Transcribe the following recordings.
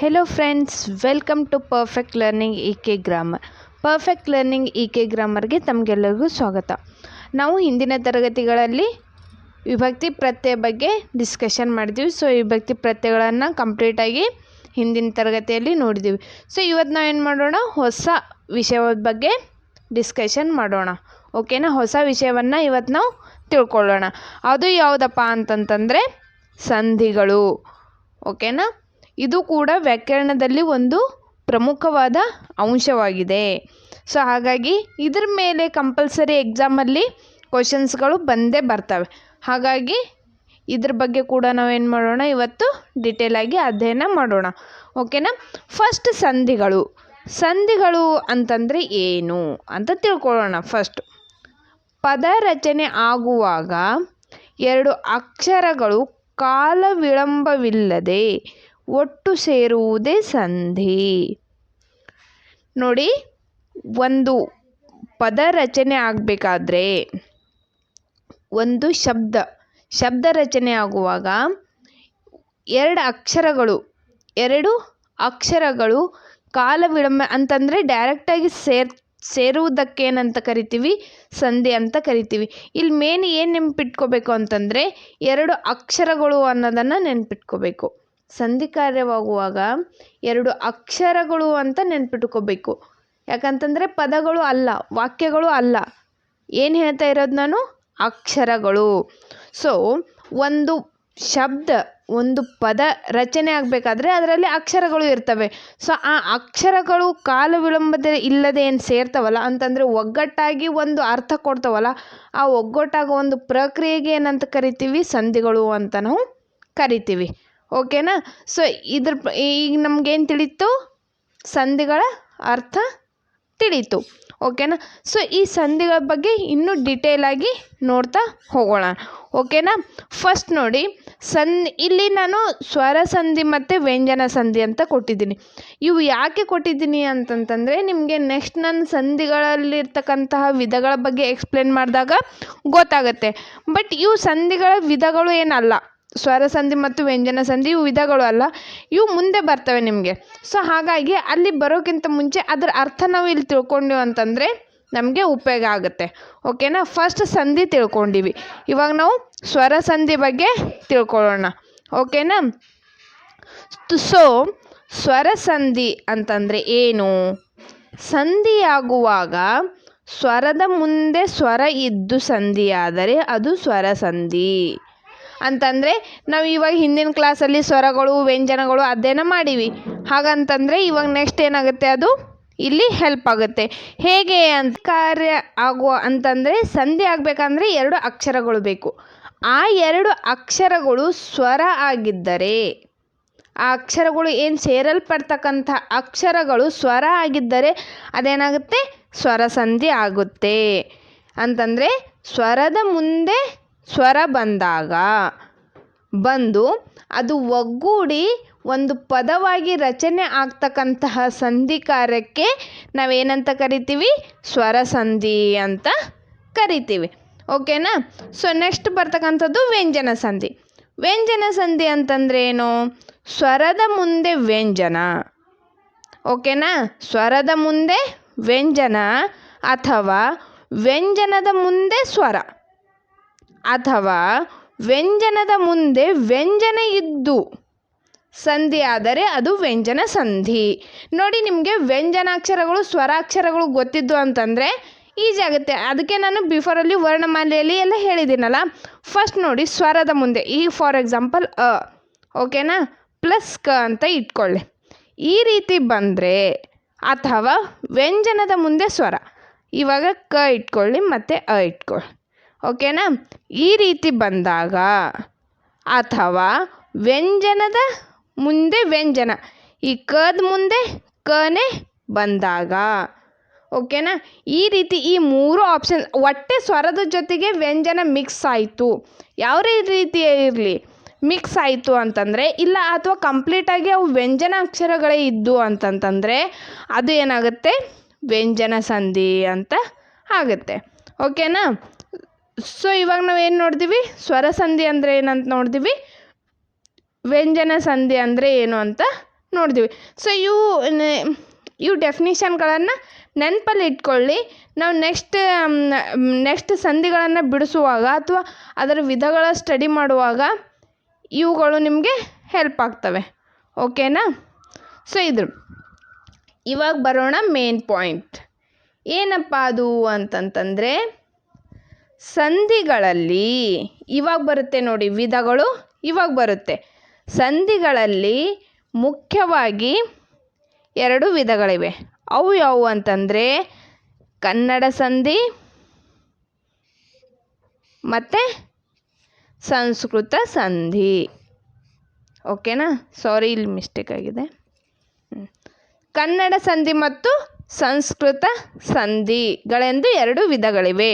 Hello friends, welcome to perfect learning ಇಕೆ grammar. Perfect learning ಇಕೆ ಗ್ರಾಮರ್ಗೆ ತಮಗೆಲ್ಲರಿಗೂ ಸ್ವಾಗತ. ನಾವು ಹಿಂದಿನ ತರಗತಿಗಳಲ್ಲಿ ವಿಭಕ್ತಿ ಪ್ರತ್ಯಯ ಬಗ್ಗೆ ಡಿಸ್ಕಷನ್ ಮಾಡಿದ್ವಿ. ಸೊ ವಿಭಕ್ತಿ ಪ್ರತ್ಯಯಗಳನ್ನು ಕಂಪ್ಲೀಟಾಗಿ ಹಿಂದಿನ ತರಗತಿಯಲ್ಲಿ ನೋಡಿದ್ದೀವಿ. ಸೊ ಇವತ್ತು ನಾವೇನು ಮಾಡೋಣ, ಹೊಸ ವಿಷಯದ ಬಗ್ಗೆ ಡಿಸ್ಕಷನ್ ಮಾಡೋಣ. ಓಕೆನಾ? ಹೊಸ ವಿಷಯವನ್ನು ಇವತ್ತು ನಾವು ತಿಳ್ಕೊಳ್ಳೋಣ. ಅದು ಯಾವುದಪ್ಪ ಅಂತಂತಂದರೆ ಸಂಧಿಗಳು. ಓಕೆನಾ? ಇದು ಕೂಡ ವ್ಯಾಕರಣದಲ್ಲಿ ಒಂದು ಪ್ರಮುಖವಾದ ಅಂಶವಾಗಿದೆ. ಸೊ ಹಾಗಾಗಿ ಇದ್ರ ಮೇಲೆ ಕಂಪಲ್ಸರಿ ಎಕ್ಸಾಮಲ್ಲಿ ಕ್ವಶನ್ಸ್ಗಳು ಬಂದೇ ಬರ್ತವೆ. ಹಾಗಾಗಿ ಇದ್ರ ಬಗ್ಗೆ ಕೂಡ ನಾವೇನು ಮಾಡೋಣ, ಇವತ್ತು ಡಿಟೇಲಾಗಿ ಅಧ್ಯಯನ ಮಾಡೋಣ. ಓಕೆನಾ? ಫಸ್ಟ್ ಸಂಧಿಗಳು ಅಂತಂದರೆ ಏನು ಅಂತ ತಿಳ್ಕೊಳ್ಳೋಣ. ಫಸ್ಟ್, ಪದ ರಚನೆ ಆಗುವಾಗ ಎರಡು ಅಕ್ಷರಗಳು ಕಾಲ ವಿಳಂಬವಿಲ್ಲದೆ ಒಟ್ಟು ಸೇರುವುದೇ ಸಂಧಿ. ನೋಡಿ, ಒಂದು ಪದ ರಚನೆ ಆಗಬೇಕಾದ್ರೆ ಒಂದು ಶಬ್ದ ರಚನೆ ಆಗುವಾಗ ಎರಡು ಅಕ್ಷರಗಳು ಕಾಲ ವಿಳಂಬ ಅಂತಂದರೆ ಡೈರೆಕ್ಟಾಗಿ ಸೇರುವುದಕ್ಕೆ ಏನಂತ ಕರಿತೀವಿ, ಸಂಧಿ ಅಂತ ಕರಿತೀವಿ. ಇಲ್ಲಿ ಮೇನ್ ಏನು ನೆನಪಿಟ್ಕೋಬೇಕು ಅಂತಂದರೆ ಎರಡು ಅಕ್ಷರಗಳು ಅನ್ನೋದನ್ನು ನೆನಪಿಟ್ಕೋಬೇಕು. ಸಂಧಿ ಕಾರ್ಯವಾಗುವಾಗ ಎರಡು ಅಕ್ಷರಗಳು ಅಂತ ನೆನಪಿಟ್ಕೋಬೇಕು. ಯಾಕಂತಂದರೆ ಪದಗಳು ಅಲ್ಲ, ವಾಕ್ಯಗಳು ಅಲ್ಲ. ಏನು ಹೇಳ್ತಾ ಇರೋದು ನಾನು? ಅಕ್ಷರಗಳು. ಸೊ ಒಂದು ಪದ ರಚನೆ ಆಗಬೇಕಾದ್ರೆ ಅದರಲ್ಲಿ ಅಕ್ಷರಗಳು ಇರ್ತವೆ. ಸೊ ಆ ಅಕ್ಷರಗಳು ಕಾಲ ವಿಳಂಬದ ಇಲ್ಲದೆ ಏನು ಸೇರ್ತಾವಲ್ಲ ಅಂತಂದರೆ ಒಗ್ಗಟ್ಟಾಗಿ ಒಂದು ಅರ್ಥ ಕೊಡ್ತಾವಲ್ಲ, ಆ ಒಗ್ಗಟ್ಟಾಗೋ ಒಂದು ಪ್ರಕ್ರಿಯೆಗೆ ಏನಂತ ಕರಿತೀವಿ? ಸಂಧಿಗಳು ಅಂತ ನಾವು ಕರಿತೀವಿ. ಓಕೆನಾ? ಸೊ ಈಗ ನಮಗೇನು ತಿಳಿತು? ಸಂಧಿಗಳ ಅರ್ಥ ತಿಳಿತು. ಓಕೆನಾ? ಸೊ ಈ ಸಂಧಿಗಳ ಬಗ್ಗೆ ಇನ್ನೂ ಡಿಟೇಲಾಗಿ ನೋಡ್ತಾ ಹೋಗೋಣ. ಓಕೆನಾ? ಫಸ್ಟ್ ನೋಡಿ, ಇಲ್ಲಿ ನಾನು ಸ್ವರ ಸಂಧಿ ಮತ್ತು ವ್ಯಂಜನ ಸಂಧಿ ಅಂತ ಕೊಟ್ಟಿದ್ದೀನಿ. ಇವು ಯಾಕೆ ಕೊಟ್ಟಿದ್ದೀನಿ ಅಂತಂತಂದರೆ ನಿಮಗೆ ನೆಕ್ಸ್ಟ್ ನಾನು ಸಂಧಿಗಳಲ್ಲಿರ್ತಕ್ಕಂತಹ ವಿಧಗಳ ಬಗ್ಗೆ ಎಕ್ಸ್ಪ್ಲೇನ್ ಮಾಡಿದಾಗ ಗೊತ್ತಾಗುತ್ತೆ. ಬಟ್ ಇವು ಸಂಧಿಗಳ ವಿಧಗಳು ಏನಲ್ಲ. ಸ್ವರ ಸಂಧಿ ಮತ್ತು ವ್ಯಂಜನ ಸಂಧಿ ಇವು ವಿಧಗಳು ಅಲ್ಲ, ಇವು ಮುಂದೆ ಬರ್ತವೆ ನಿಮಗೆ. ಸೊ ಹಾಗಾಗಿ ಅಲ್ಲಿ ಬರೋಕ್ಕಿಂತ ಮುಂಚೆ ಅದರ ಅರ್ಥ ನಾವು ಇಲ್ಲಿ ತಿಳ್ಕೊಂಡ್ವಿ ಅಂತಂದರೆ ನಮಗೆ ಉಪಯೋಗ ಆಗುತ್ತೆ. ಓಕೆನಾ? ಫಸ್ಟ್ ಸಂಧಿ ತಿಳ್ಕೊಂಡಿವಿ, ಇವಾಗ ನಾವು ಸ್ವರ ಸಂಧಿ ಬಗ್ಗೆ ತಿಳ್ಕೊಳ್ಳೋಣ. ಓಕೆನಾ? ಸೊ ಸ್ವರ ಸಂಧಿ ಅಂತಂದರೆ ಏನು? ಸಂಧಿಯಾಗುವಾಗ ಸ್ವರದ ಮುಂದೆ ಸ್ವರ ಇದ್ದು ಸಂಧಿಯಾದರೆ ಅದು ಸ್ವರ ಸಂಧಿ ಅಂತಂದರೆ, ನಾವು ಇವಾಗ ಹಿಂದಿನ ಕ್ಲಾಸಲ್ಲಿ ಸ್ವರಗಳು ವ್ಯಂಜನಗಳು ಅಧ್ಯಯನ ಮಾಡೀವಿ. ಹಾಗಂತಂದರೆ ಇವಾಗ ನೆಕ್ಸ್ಟ್ ಏನಾಗುತ್ತೆ, ಅದು ಇಲ್ಲಿ ಹೆಲ್ಪ್ ಆಗುತ್ತೆ. ಹೇಗೆ ಅಂತ ಕಾರ್ಯ ಆಗುವ ಅಂತಂದರೆ, ಸಂಧಿ ಆಗಬೇಕಂದ್ರೆ ಎರಡು ಅಕ್ಷರಗಳು ಬೇಕು. ಆ ಎರಡು ಅಕ್ಷರಗಳು ಸ್ವರ ಆಗಿದ್ದರೆ, ಆ ಅಕ್ಷರಗಳು ಏನು ಸೇರಲ್ಪಡ್ತಕ್ಕಂಥ ಅಕ್ಷರಗಳು ಸ್ವರ ಆಗಿದ್ದರೆ ಅದೇನಾಗುತ್ತೆ? ಸ್ವರ ಸಂಧಿ ಆಗುತ್ತೆ. ಅಂತಂದರೆ ಸ್ವರದ ಮುಂದೆ ಸ್ವರ ಬಂದು ಅದು ಒಗ್ಗೂಡಿ ಒಂದು ಪದವಾಗಿ ರಚನೆ ಆಗ್ತಕ್ಕಂತಹ ಸಂಧಿ ಕಾರ್ಯಕ್ಕೆ ನಾವೇನಂತ ಕರಿತೀವಿ? ಸ್ವರ ಸಂಧಿ ಅಂತ ಕರಿತೀವಿ. ಓಕೆನಾ? ಸೊ ನೆಕ್ಸ್ಟ್ ಬರ್ತಕ್ಕಂಥದ್ದು ವ್ಯಂಜನ ಸಂಧಿ. ವ್ಯಂಜನ ಸಂಧಿ ಅಂತಂದರೆ ಏನು? ಸ್ವರದ ಮುಂದೆ ವ್ಯಂಜನ. ಓಕೆನಾ? ಸ್ವರದ ಮುಂದೆ ವ್ಯಂಜನ ಅಥವಾ ವ್ಯಂಜನದ ಮುಂದೆ ಸ್ವರ ಅಥವಾ ವ್ಯಂಜನದ ಮುಂದೆ ವ್ಯಂಜನ ಇದ್ದು ಸಂಧಿ ಆದರೆ ಅದು ವ್ಯಂಜನ ಸಂಧಿ. ನೋಡಿ, ನಿಮಗೆ ವ್ಯಂಜನಾಕ್ಷರಗಳು ಸ್ವರಾಕ್ಷರಗಳು ಗೊತ್ತಿದ್ದು ಅಂತಂದರೆ ಈಸಿ ಆಗುತ್ತೆ. ಅದಕ್ಕೆ ನಾನು ಬಿಫೋರಲ್ಲಿ ವರ್ಣಮಾಲೆಯಲ್ಲಿ ಎಲ್ಲ ಹೇಳಿದ್ದೀನಲ್ಲ. ಫಸ್ಟ್ ನೋಡಿ, ಸ್ವರದ ಮುಂದೆ ಈಗ ಫಾರ್ ಎಕ್ಸಾಂಪಲ್ ಓಕೆನಾ, ಪ್ಲಸ್ ಕ ಅಂತ ಇಟ್ಕೊಳ್ಳಿ. ಈ ರೀತಿ ಬಂದರೆ, ಅಥವಾ ವ್ಯಂಜನದ ಮುಂದೆ ಸ್ವರ, ಇವಾಗ ಕ ಇಟ್ಕೊಳ್ಳಿ ಮತ್ತು ಇಟ್ಕೊಳ್ಳಿ. ಓಕೆನಾ? ಈ ರೀತಿ ಬಂದಾಗ, ಅಥವಾ ವ್ಯಂಜನದ ಮುಂದೆ ವ್ಯಂಜನ, ಈ ಕದ ಮುಂದೆ ಕನೇ ಬಂದಾಗ, ಓಕೆನಾ? ಈ ರೀತಿ ಈ ಮೂರು ಆಪ್ಷನ್, ಒಟ್ಟೆ ಸ್ವರದ ಜೊತೆಗೆ ವ್ಯಂಜನ ಮಿಕ್ಸ್ ಆಯಿತು, ಯಾವ ರೀತಿ ಇರಲಿ ಮಿಕ್ಸ್ ಆಯಿತು ಅಂತಂದರೆ, ಇಲ್ಲ ಅಥವಾ ಕಂಪ್ಲೀಟಾಗಿ ಅವು ವ್ಯಂಜನಾಕ್ಷರಗಳೇ ಇದ್ದು ಅಂತಂತಂದರೆ ಅದು ಏನಾಗುತ್ತೆ? ವ್ಯಂಜನ ಸಂಧಿ ಅಂತ ಆಗುತ್ತೆ. ಓಕೆನಾ? ಸೊ ಇವಾಗ ನಾವೇನು ನೋಡಿದ್ವಿ? ಸ್ವರ ಸಂಧಿ ಅಂದರೆ ಏನಂತ ನೋಡಿದ್ವಿ, ವ್ಯಂಜನ ಸಂಧಿ ಅಂದರೆ ಏನು ಅಂತ ನೋಡಿದ್ವಿ. ಸೊ ಇವು ಡೆಫಿನಿಷನ್ಗಳನ್ನು ನೆನಪಲ್ಲಿ ಇಟ್ಕೊಳ್ಳಿ. ನಾವು ನೆಕ್ಸ್ಟ್ ಸಂಧಿಗಳನ್ನು ಬಿಡಿಸುವಾಗ ಅಥವಾ ಅದರ ವಿಧಗಳ ಸ್ಟಡಿ ಮಾಡುವಾಗ ಇವುಗಳು ನಿಮಗೆ ಹೆಲ್ಪ್ ಆಗ್ತವೆ. ಓಕೆನಾ? ಸೊ ಇವಾಗ ಬರೋಣ ಮೇನ್ ಪಾಯಿಂಟ್. ಏನಪ್ಪ ಅದು ಅಂತಂತಂದರೆ, ಸಂಧಿಗಳಲ್ಲಿ ಇವಾಗ ಬರುತ್ತೆ ನೋಡಿ, ವಿಧಗಳು ಇವಾಗ ಬರುತ್ತೆ. ಸಂಧಿಗಳಲ್ಲಿ ಮುಖ್ಯವಾಗಿ 2 ವಿಧಗಳಿವೆ. ಅವು ಯಾವುವು ಅಂತಂದರೆ ಕನ್ನಡ ಸಂಧಿ ಮತ್ತು ಸಂಸ್ಕೃತ ಸಂಧಿ. ಓಕೆನಾ? ಸಾರಿ, ಇಲ್ಲಿ ಮಿಸ್ಟೇಕ್ ಆಗಿದೆ. ಕನ್ನಡ ಸಂಧಿ ಮತ್ತು ಸಂಸ್ಕೃತ ಸಂಧಿಗಳೆಂದು 2 ವಿಧಗಳಿವೆ.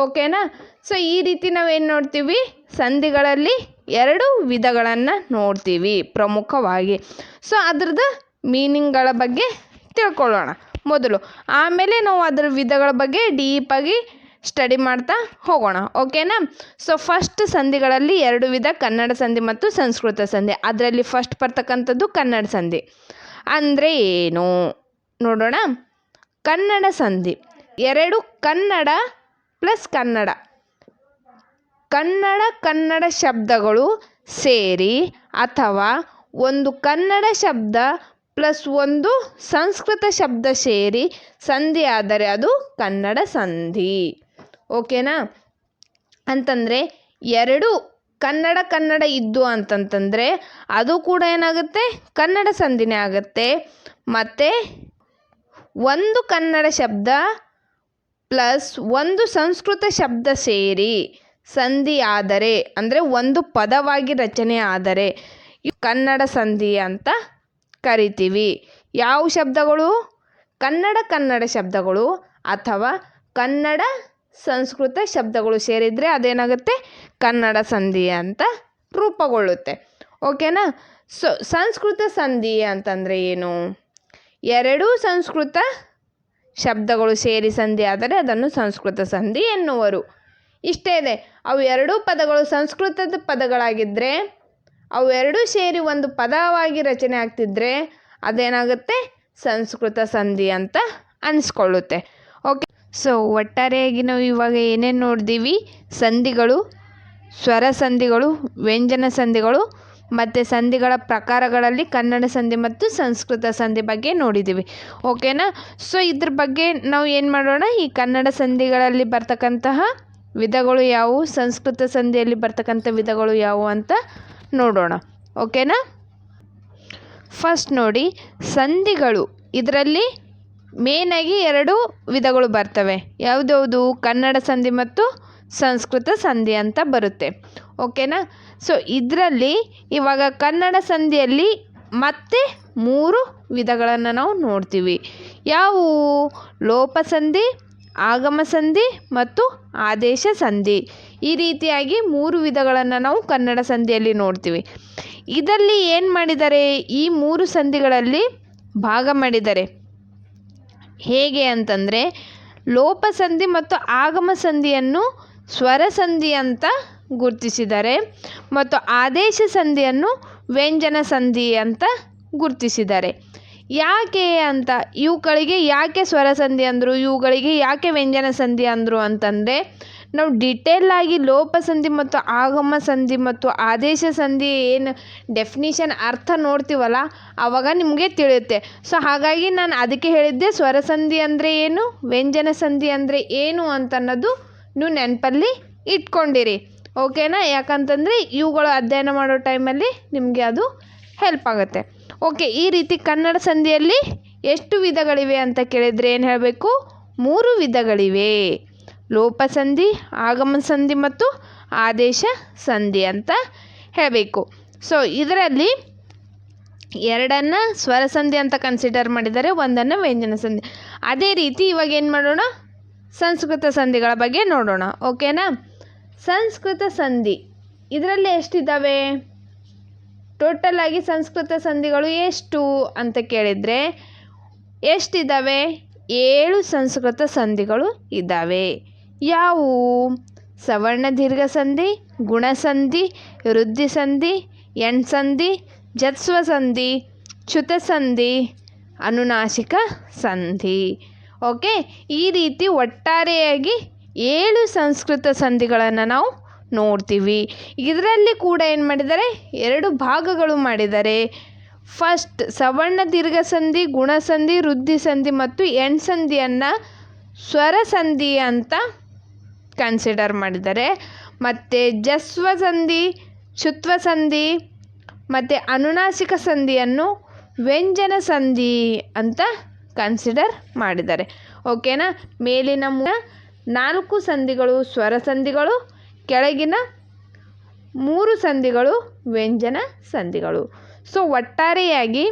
ಓಕೆನಾ? ಸೊ ಈ ರೀತಿ ನಾವೇನು ನೋಡ್ತೀವಿ, ಸಂಧಿಗಳಲ್ಲಿ 2 ವಿಧಗಳನ್ನು ನೋಡ್ತೀವಿ ಪ್ರಮುಖವಾಗಿ. ಸೊ ಅದ್ರದ್ದು ಮೀನಿಂಗ್ಗಳ ಬಗ್ಗೆ ತಿಳ್ಕೊಳ್ಳೋಣ ಮೊದಲು, ಆಮೇಲೆ ನಾವು ಅದರ ವಿಧಗಳ ಬಗ್ಗೆ ಡೀಪಾಗಿ ಸ್ಟಡಿ ಮಾಡ್ತಾ ಹೋಗೋಣ. ಓಕೆನಾ? ಸೊ ಫಸ್ಟ್ ಸಂಧಿಗಳಲ್ಲಿ 2 ವಿಧ, ಕನ್ನಡ ಸಂಧಿ ಮತ್ತು ಸಂಸ್ಕೃತ ಸಂಧಿ. ಅದರಲ್ಲಿ ಫಸ್ಟ್ ಬರ್ತಕ್ಕಂಥದ್ದು ಕನ್ನಡ ಸಂಧಿ. ಅಂದರೆ ಏನು ನೋಡೋಣ. ಕನ್ನಡ ಸಂಧಿ 2 ಕನ್ನಡ ಪ್ಲಸ್ ಕನ್ನಡ ಶಬ್ದಗಳು ಸೇರಿ ಅಥವಾ ಒಂದು ಕನ್ನಡ ಶಬ್ದ ಪ್ಲಸ್ ಒಂದು ಸಂಸ್ಕೃತ ಶಬ್ದ ಸೇರಿ ಸಂಧಿ ಆದರೆ ಅದು ಕನ್ನಡ ಸಂಧಿ. ಓಕೆನಾ? ಅಂತಂದರೆ 2 ಕನ್ನಡ ಇದ್ದು ಅಂತಂತಂದರೆ ಅದು ಕೂಡ ಏನಾಗುತ್ತೆ, ಕನ್ನಡ ಸಂಧಿನೇ ಆಗುತ್ತೆ. ಮತ್ತು ಒಂದು ಕನ್ನಡ ಶಬ್ದ ಪ್ಲಸ್ ಒಂದು ಸಂಸ್ಕೃತ ಶಬ್ದ ಸೇರಿ ಸಂಧಿ ಆದರೆ, ಅಂದರೆ ಒಂದು ಪದವಾಗಿ ರಚನೆ ಆದರೆ ಕನ್ನಡ ಸಂಧಿ ಅಂತ ಕರಿತೀವಿ. ಯಾವ ಶಬ್ದಗಳು? ಕನ್ನಡ ಶಬ್ದಗಳು ಅಥವಾ ಕನ್ನಡ ಸಂಸ್ಕೃತ ಶಬ್ದಗಳು ಸೇರಿದರೆ ಅದೇನಾಗುತ್ತೆ, ಕನ್ನಡ ಸಂಧಿ ಅಂತ ರೂಪುಗೊಳ್ಳುತ್ತೆ. ಓಕೆನಾ? ಸೊ ಸಂಸ್ಕೃತ ಸಂಧಿ ಅಂತಂದರೆ ಏನು? 2 ಸಂಸ್ಕೃತ ಶಬ್ದಗಳು ಸೇರಿ ಸಂಧಿ ಆದರೆ ಅದನ್ನು ಸಂಸ್ಕೃತ ಸಂಧಿ ಎನ್ನುವರು. ಇಷ್ಟೇ ಇದೆ. ಅವು 2 ಪದಗಳು ಸಂಸ್ಕೃತದ ಪದಗಳಾಗಿದ್ದರೆ, ಅವು 2 ಸೇರಿ ಒಂದು ಪದವಾಗಿ ರಚನೆ ಆಗ್ತಿದ್ರೆ ಅದೇನಾಗುತ್ತೆ, ಸಂಸ್ಕೃತ ಸಂಧಿ ಅಂತ ಅನಿಸ್ಕೊಳ್ಳುತ್ತೆ. ಓಕೆ. ಸೊ ಒಟ್ಟಾರೆಯಾಗಿ ನಾವು ಇವಾಗ ಏನೇನು ನೋಡಿದ್ದೀವಿ, ಸಂಧಿಗಳು, ಸ್ವರ ಸಂಧಿಗಳು, ವ್ಯಂಜನ ಸಂಧಿಗಳು ಮತ್ತು ಸಂಧಿಗಳ ಪ್ರಕಾರಗಳಲ್ಲಿ ಕನ್ನಡ ಸಂಧಿ ಮತ್ತು ಸಂಸ್ಕೃತ ಸಂಧಿ ಬಗ್ಗೆ ನೋಡಿದ್ದೀವಿ. ಓಕೆನಾ? ಸೊ ಇದ್ರ ಬಗ್ಗೆ ನಾವು ಏನು ಮಾಡೋಣ, ಈ ಕನ್ನಡ ಸಂಧಿಗಳಲ್ಲಿ ಬರ್ತಕ್ಕಂತಹ ವಿಧಗಳು ಯಾವುವು, ಸಂಸ್ಕೃತ ಸಂಧಿಯಲ್ಲಿ ಬರ್ತಕ್ಕಂಥ ವಿಧಗಳು ಯಾವುವು ಅಂತ ನೋಡೋಣ. ಓಕೆನಾ? ಫಸ್ಟ್ ನೋಡಿ, ಸಂಧಿಗಳು ಇದರಲ್ಲಿ ಮೇನಾಗಿ 2 ವಿಧಗಳು ಬರ್ತವೆ. ಯಾವುದ್ಯಾವುದು? ಕನ್ನಡ ಸಂಧಿ ಮತ್ತು ಸಂಸ್ಕೃತ ಸಂಧಿ ಅಂತ ಬರುತ್ತೆ. ಓಕೆನಾ? ಸೊ ಇದರಲ್ಲಿ ಇವಾಗ ಕನ್ನಡ ಸಂಧಿಯಲ್ಲಿ ಮತ್ತೆ 3 ವಿಧಗಳನ್ನು ನಾವು ನೋಡ್ತೀವಿ. ಯಾವುವು? ಲೋಪ ಸಂಧಿ, ಆಗಮ ಸಂಧಿ ಮತ್ತು ಆದೇಶ ಸಂಧಿ. ಈ ರೀತಿಯಾಗಿ 3 ವಿಧಗಳನ್ನು ನಾವು ಕನ್ನಡ ಸಂಧಿಯಲ್ಲಿ ನೋಡ್ತೀವಿ. ಇದರಲ್ಲಿ ಏನು ಮಾಡಿದ್ದಾರೆ, ಈ 3 ಸಂಧಿಗಳಲ್ಲಿ ಭಾಗ ಮಾಡಿದ್ದಾರೆ. ಹೇಗೆ ಅಂತಂದರೆ, ಲೋಪ ಸಂಧಿ ಮತ್ತು ಆಗಮ ಸಂಧಿಯನ್ನು ಸ್ವರ ಸಂಧಿ ಅಂತ ಗುರುತಿಸಿದ್ದಾರೆ ಮತ್ತು ಆದೇಶ ಸಂಧಿಯನ್ನು ವ್ಯಂಜನ ಸಂಧಿ ಅಂತ ಗುರುತಿಸಿದ್ದಾರೆ. ಯಾಕೆ ಅಂತ, ಇವುಗಳಿಗೆ ಯಾಕೆ ಸ್ವರ ಸಂಧಿ ಅಂದರು, ಇವುಗಳಿಗೆ ಯಾಕೆ ವ್ಯಂಜನ ಸಂಧಿ ಅಂದರು ಅಂತಂದರೆ, ನಾವು ಡಿಟೇಲಾಗಿ ಲೋಪ ಸಂಧಿ ಮತ್ತು ಆಗಮ ಸಂಧಿ ಮತ್ತು ಆದೇಶ ಸಂಧಿ ಏನು ಡೆಫಿನಿಷನ್ ಅರ್ಥ ನೋಡ್ತೀವಲ್ಲ ಆವಾಗ ನಿಮಗೆ ತಿಳಿಯುತ್ತೆ. ಸೊ ಹಾಗಾಗಿ ನಾನು ಅದಕ್ಕೆ ಹೇಳಿದ್ದೆ ಸ್ವರ ಸಂಧಿ ಅಂದರೆ ಏನು, ವ್ಯಂಜನ ಸಂಧಿ ಅಂದರೆ ಏನು ಅಂತನ್ನೋದು ನೀವು ನೆನಪಲ್ಲಿ ಇಟ್ಕೊಂಡಿರಿ. ಓಕೆನಾ? ಯಾಕಂತಂದರೆ ಇವುಗಳು ಅಧ್ಯಯನ ಮಾಡೋ ಟೈಮಲ್ಲಿ ನಿಮಗೆ ಅದು ಹೆಲ್ಪ್ ಆಗುತ್ತೆ. ಓಕೆ. ಈ ರೀತಿ ಕನ್ನಡ ಸಂಧಿಯಲ್ಲಿ ಎಷ್ಟು ವಿಧಗಳಿವೆ ಅಂತ ಕೇಳಿದರೆ ಏನು ಹೇಳಬೇಕು? 3 ವಿಧಗಳಿವೆ. ಲೋಪ ಸಂಧಿ, ಆಗಮ ಸಂಧಿ ಮತ್ತು ಆದೇಶ ಸಂಧಿ ಅಂತ ಹೇಳಬೇಕು. ಸೊ ಇದರಲ್ಲಿ 2 ಸ್ವರ ಸಂಧಿ ಅಂತ ಕನ್ಸಿಡರ್ ಮಾಡಿದ್ದಾರೆ, 1 ವ್ಯಂಜನ ಸಂಧಿ. ಅದೇ ರೀತಿ ಇವಾಗ ಏನು ಮಾಡೋಣ, ಸಂಸ್ಕೃತ ಸಂಧಿಗಳ ಬಗ್ಗೆ ನೋಡೋಣ. ಓಕೆನಾ? ಸಂಸ್ಕೃತ ಸಂಧಿ ಇದರಲ್ಲಿ ಎಷ್ಟಿದ್ದಾವೆ? ಟೋಟಲ್ ಆಗಿ ಸಂಸ್ಕೃತ ಸಂಧಿಗಳು ಎಷ್ಟು ಅಂತ ಕೇಳಿದರೆ ಎಷ್ಟಿದ್ದಾವೆ? 7 ಸಂಸ್ಕೃತ ಸಂಧಿಗಳು ಇದ್ದಾವೆ. ಯಾವುವು? ಸವರ್ಣ ದೀರ್ಘ ಸಂಧಿ, ಗುಣ ಸಂಧಿ, ವೃದ್ಧಿ ಸಂಧಿ, ಎಣ್ ಸಂಧಿ, ಜತ್ಸ್ವ ಸಂಧಿ, ಚ್ಯುತಸಂಧಿ, ಅನುನಾಸಿಕ ಸಂಧಿ. ಓಕೆ, ಈ ರೀತಿ ಒಟ್ಟಾರೆಯಾಗಿ 7 ಸಂಸ್ಕೃತ ಸಂಧಿಗಳನ್ನು ನಾವು ನೋಡ್ತೀವಿ. ಇದರಲ್ಲಿ ಕೂಡ ಏನು ಮಾಡಿದ್ದಾರೆ, 2 ಭಾಗಗಳು ಮಾಡಿದ್ದಾರೆ. ಫಸ್ಟ್ ಸವರ್ಣ ದೀರ್ಘ ಸಂಧಿ, ಗುಣಸಂಧಿ, ವೃದ್ಧಿ ಸಂಧಿ ಮತ್ತು ಎಣ್ಸಂಧಿಯನ್ನು ಸ್ವರ ಸಂಧಿ ಅಂತ ಕನ್ಸಿಡರ್ ಮಾಡಿದ್ದಾರೆ. ಮತ್ತು ಜಸ್ವ ಸಂಧಿ, ಚ್ಯುತ್ವ ಸಂಧಿ ಮತ್ತು ಅನುನಾಸಿಕ ಸಂಧಿಯನ್ನು ವ್ಯಂಜನ ಸಂಧಿ ಅಂತ ಕನ್ಸಿಡರ್ ಮಾಡಿದ್ದಾರೆ. ಓಕೆನಾ. ಮೇಲಿನ 4 ಸಂಧಿಗಳು ಸ್ವರ ಸಂಧಿಗಳು, ಕೆಳಗಿನ 3 ಸಂಧಿಗಳು ವ್ಯಂಜನ ಸಂಧಿಗಳು. ಸೊ ಒಟ್ಟಾರೆಯಾಗಿ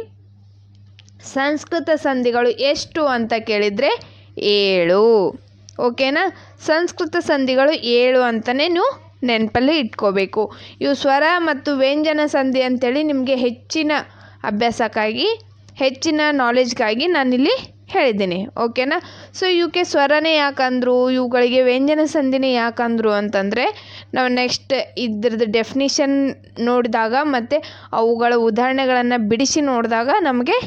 ಸಂಸ್ಕೃತ ಸಂಧಿಗಳು ಎಷ್ಟು ಅಂತ ಕೇಳಿದರೆ 7. ಓಕೆನಾ. ಸಂಸ್ಕೃತ ಸಂಧಿಗಳು 7 ಅಂತಲೇ ನೀವು ನೆನಪಲ್ಲಿ ಇಟ್ಕೋಬೇಕು. ಇವು ಸ್ವರ ಮತ್ತು ವ್ಯಂಜನ ಸಂಧಿ ಅಂತೇಳಿ ನಿಮಗೆ ಹೆಚ್ಚಿನ ಅಭ್ಯಾಸಕ್ಕಾಗಿ, ಹೆಚ್ಚಿನ ನಾಲೆಜ್ಗಾಗಿ ನಾನಿಲ್ಲಿ ಹೇಳಿದ್ದೀನಿ. ಓಕೆನಾ. ಸೊ ಇವಕ್ಕೆ ಸ್ವರನೇ ಯಾಕಂದ್ರು, ಇವುಗಳಿಗೆ ವ್ಯಂಜನ ಸಂಧಿನೇ ಯಾಕಂದ್ರು ಅಂತಂದರೆ ನಾವು ನೆಕ್ಸ್ಟ್ ಇದ್ರದ್ದು ಡೆಫಿನಿಷನ್ ನೋಡಿದಾಗ ಮತ್ತು ಅವುಗಳ ಉದಾಹರಣೆಗಳನ್ನು ಬಿಡಿಸಿ ನೋಡಿದಾಗ ನಮಗೆ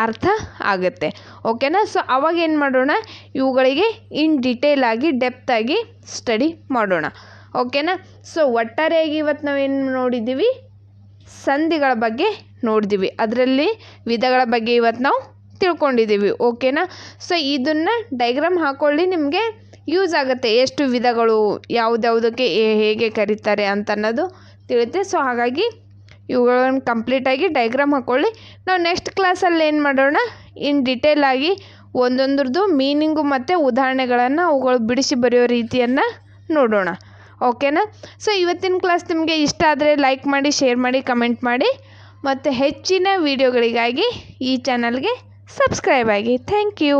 ಅರ್ಥ ಆಗುತ್ತೆ. ಓಕೆನಾ. ಸೊ ಅವಾಗ ಏನು ಮಾಡೋಣ, ಇವುಗಳಿಗೆ ಇನ್ ಡೀಟೇಲ್ ಆಗಿ ಡೆಪ್ತಾಗಿ ಸ್ಟಡಿ ಮಾಡೋಣ. ಓಕೆನಾ. ಸೊ ಒಟ್ಟಾರೆಯಾಗಿ ಇವತ್ತು ನಾವೇನು ನೋಡಿದ್ದೀವಿ, ಸಂಧಿಗಳ ಬಗ್ಗೆ ನೋಡಿದ್ದೀವಿ. ಅದರಲ್ಲಿ ವಿಧಗಳ ಬಗ್ಗೆ ಇವತ್ತು ನಾವು ತಿಳ್ಕೊಂಡಿದ್ದೀವಿ. ಓಕೆನಾ. ಸೊ ಇದನ್ನು ಡೈಗ್ರಾಮ್ ಹಾಕ್ಕೊಳ್ಳಿ, ನಿಮಗೆ ಯೂಸ್ ಆಗುತ್ತೆ. ಎಷ್ಟು ವಿಧಗಳು, ಯಾವುದ್ಯಾವುದಕ್ಕೆ ಹೇಗೆ ಕರೀತಾರೆ ಅಂತ ಅನ್ನೋದು ತಿಳಿಯುತ್ತೆ. ಸೊ ಹಾಗಾಗಿ ಇವುಗಳನ್ನು ಕಂಪ್ಲೀಟಾಗಿ ಡೈಗ್ರಾಮ್ ಹಾಕ್ಕೊಳ್ಳಿ. ನಾವು ನೆಕ್ಸ್ಟ್ ಕ್ಲಾಸಲ್ಲಿ ಏನು ಮಾಡೋಣ, ಇನ್ ಡೀಟೇಲ್ ಆಗಿ ಒಂದೊಂದ್ರದ್ದು ಮೀನಿಂಗು ಮತ್ತು ಉದಾಹರಣೆಗಳನ್ನು ಅವುಗಳು ಬಿಡಿಸಿ ಬರೆಯೋ ರೀತಿಯನ್ನು ನೋಡೋಣ. ಓಕೆನಾ. ಸೊ ಇವತ್ತಿನ ಕ್ಲಾಸ್ ನಿಮಗೆ ಇಷ್ಟ ಆದರೆ ಲೈಕ್ ಮಾಡಿ, ಶೇರ್ ಮಾಡಿ, ಕಮೆಂಟ್ ಮಾಡಿ ಮತ್ತು ಹೆಚ್ಚಿನ ವೀಡಿಯೋಗಳಿಗಾಗಿ ಈ ಚಾನಲ್ಗೆ ಸಬ್ಸ್ಕ್ರೈಬ್ ಆಗಿ. Thank you.